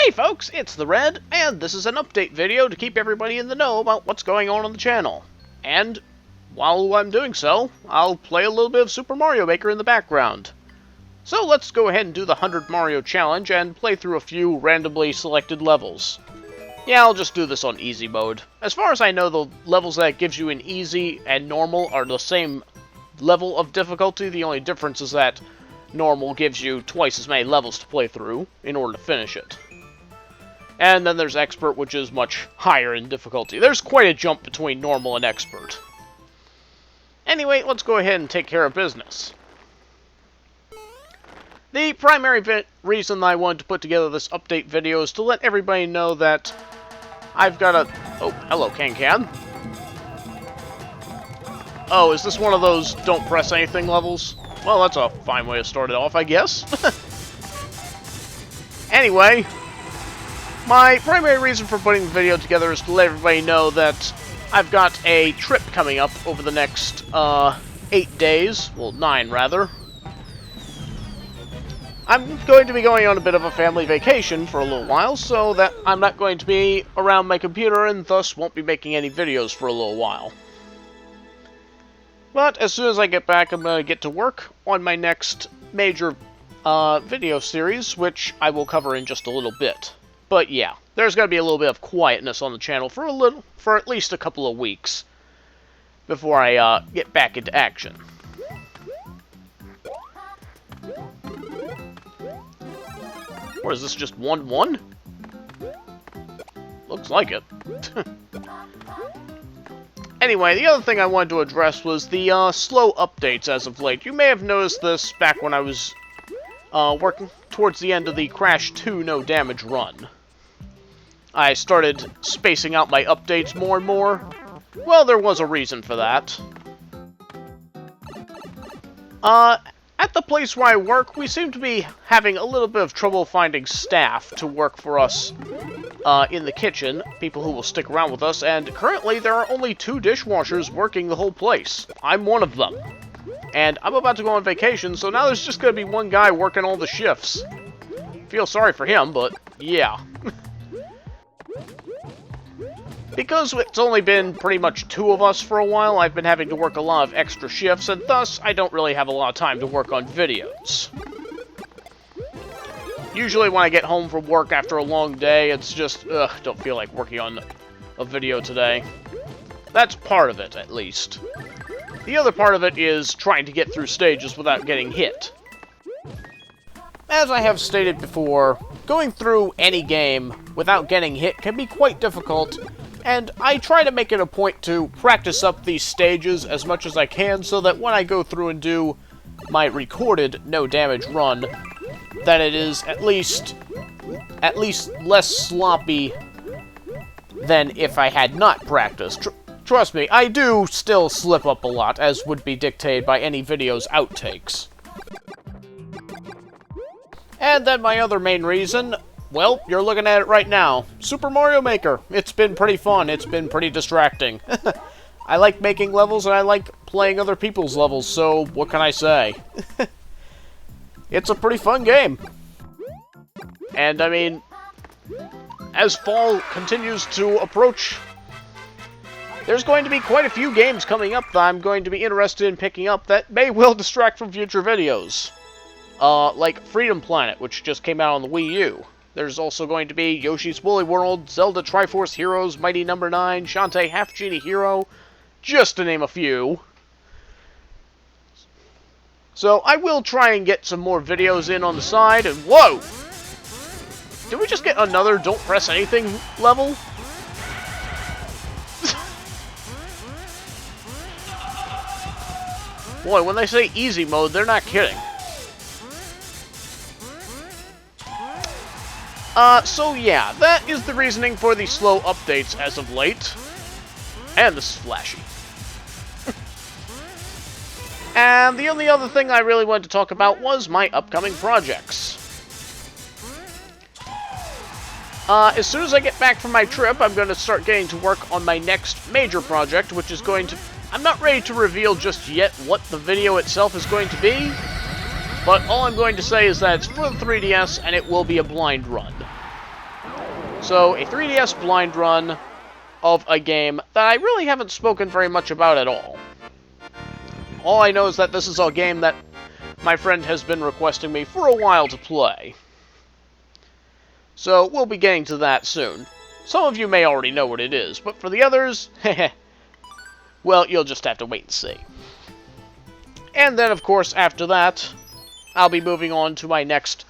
Hey folks, it's the Red, and this is an update video to keep everybody in the know about what's going on the channel. And while I'm doing so, I'll play a little bit of Super Mario Maker in the background. So let's go ahead and do the 100 Mario Challenge and play through a few randomly selected levels. Yeah, I'll just do this on easy mode. As far as I know, the levels that it gives you in easy and normal are the same level of difficulty. The only difference is that normal gives you twice as many levels to play through in order to finish it. And then there's Expert, which is much higher in difficulty. There's quite a jump between normal and Expert. Anyway, let's go ahead and take care of business. The primary reason I wanted to put together this update video is to let everybody know that I've got a... Oh, hello, Can-Can. Oh, is this one of those don't press anything levels? Well, that's a fine way to start it off, I guess. Anyway, my primary reason for putting the video together is to let everybody know that I've got a trip coming up over the next 8 days. Well, 9 rather. I'm going to be going on a bit of a family vacation for a little while, so that I'm not going to be around my computer and thus won't be making any videos for a little while. But as soon as I get back, I'm going to get to work on my next major video series, which I will cover in just a little bit. But yeah, there's going to be a little bit of quietness on the channel for at least a couple of weeks before I get back into action. Or is this just 1-1? Looks like it. Anyway, the other thing I wanted to address was the slow updates as of late. You may have noticed this back when I was working towards the end of the Crash 2 No Damage run. I started spacing out my updates more and more. Well, there was a reason for that. At the place where I work, we seem to be having a little bit of trouble finding staff to work for us in the kitchen, people who will stick around with us, and currently there are only 2 dishwashers working the whole place. I'm one of them. And I'm about to go on vacation, so now there's just going to be one guy working all the shifts. Feel sorry for him, but yeah. Because it's only been pretty much 2 of us for a while, I've been having to work a lot of extra shifts, and thus I don't really have a lot of time to work on videos. Usually when I get home from work after a long day, it's just, don't feel like working on a video today. That's part of it, at least. The other part of it is trying to get through stages without getting hit. As I have stated before, going through any game without getting hit can be quite difficult, and I try to make it a point to practice up these stages as much as I can so that when I go through and do my recorded no damage run, that it is at least less sloppy than if I had not practiced. Trust me, I do still slip up a lot, as would be dictated by any video's outtakes. And then my other main reason, well, you're looking at it right now. Super Mario Maker. It's been pretty fun. It's been pretty distracting. I like making levels and I like playing other people's levels, so what can I say? It's a pretty fun game. And I mean, as fall continues to approach, there's going to be quite a few games coming up that I'm going to be interested in picking up that may well distract from future videos. Like Freedom Planet, which just came out on the Wii U. There's also going to be Yoshi's Woolly World, Zelda Triforce Heroes, Mighty No. 9, Shantae Half Genie Hero, just to name a few. So I will try and get some more videos in on the side, and whoa! Did we just get another Don't Press Anything level? Boy, when they say easy mode, they're not kidding. So yeah, that is the reasoning for the slow updates as of late. And this is flashy. And the only other thing I really wanted to talk about was my upcoming projects. As soon as I get back from my trip, I'm going to start getting to work on my next major project, which is going to... I'm not ready to reveal just yet what the video itself is going to be, but all I'm going to say is that it's for the 3DS, and it will be a blind run. So, a 3DS blind run of a game that I really haven't spoken very much about at all. All I know is that this is a game that my friend has been requesting me for a while to play. So, we'll be getting to that soon. Some of you may already know what it is, but for the others, well, you'll just have to wait and see. And then, of course, after that, I'll be moving on to my next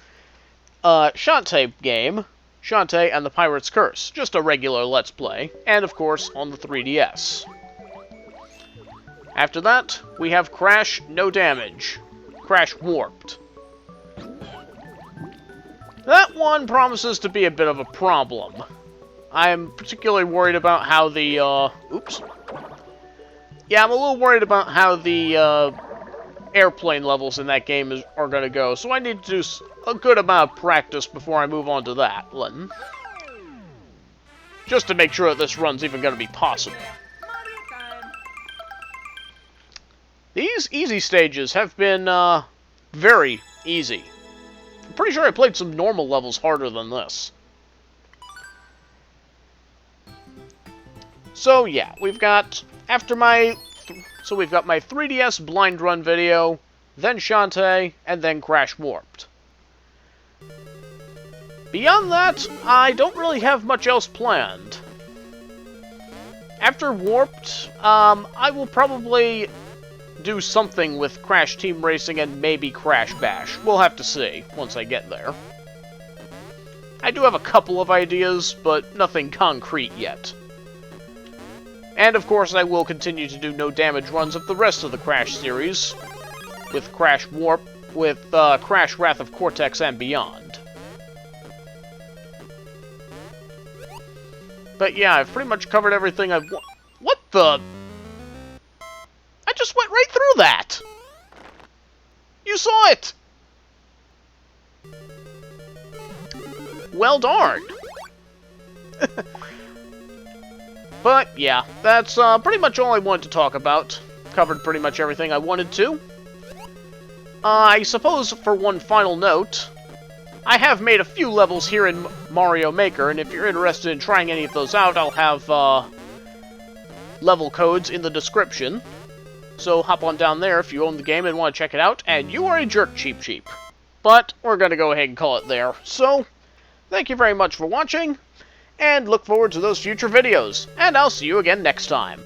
Shantae game, Shantae and the Pirate's Curse. Just a regular Let's Play, and of course, on the 3DS. After that, we have Crash No Damage. Crash Warped. That one promises to be a bit of a problem. I'm particularly worried about how the, oops. Yeah, I'm a little worried about how the, airplane levels in that game are going to go, so I need to do a good amount of practice before I move on to that one. Just to make sure that this run's even going to be possible. These easy stages have been, very easy. I'm pretty sure I played some normal levels harder than this. So, yeah, we've got, we've got my 3DS blind run video, then Shantae, and then Crash Warped. Beyond that, I don't really have much else planned. After Warped, I will probably do something with Crash Team Racing and maybe Crash Bash. We'll have to see once I get there. I do have a couple of ideas, but nothing concrete yet. And of course, I will continue to do no damage runs of the rest of the Crash series, with Crash Warp, with Crash Wrath of Cortex and beyond. But yeah, I've pretty much covered everything I've What the? I just went right through that! You saw it! Well darned! But, yeah, that's pretty much all I wanted to talk about. Covered pretty much everything I wanted to. I suppose, for one final note, I have made a few levels here in Mario Maker, and if you're interested in trying any of those out, I'll have level codes in the description. So hop on down there if you own the game and want to check it out, and you are a jerk, Cheep Cheep. But we're going to go ahead and call it there. So, thank you very much for watching, and look forward to those future videos, and I'll see you again next time.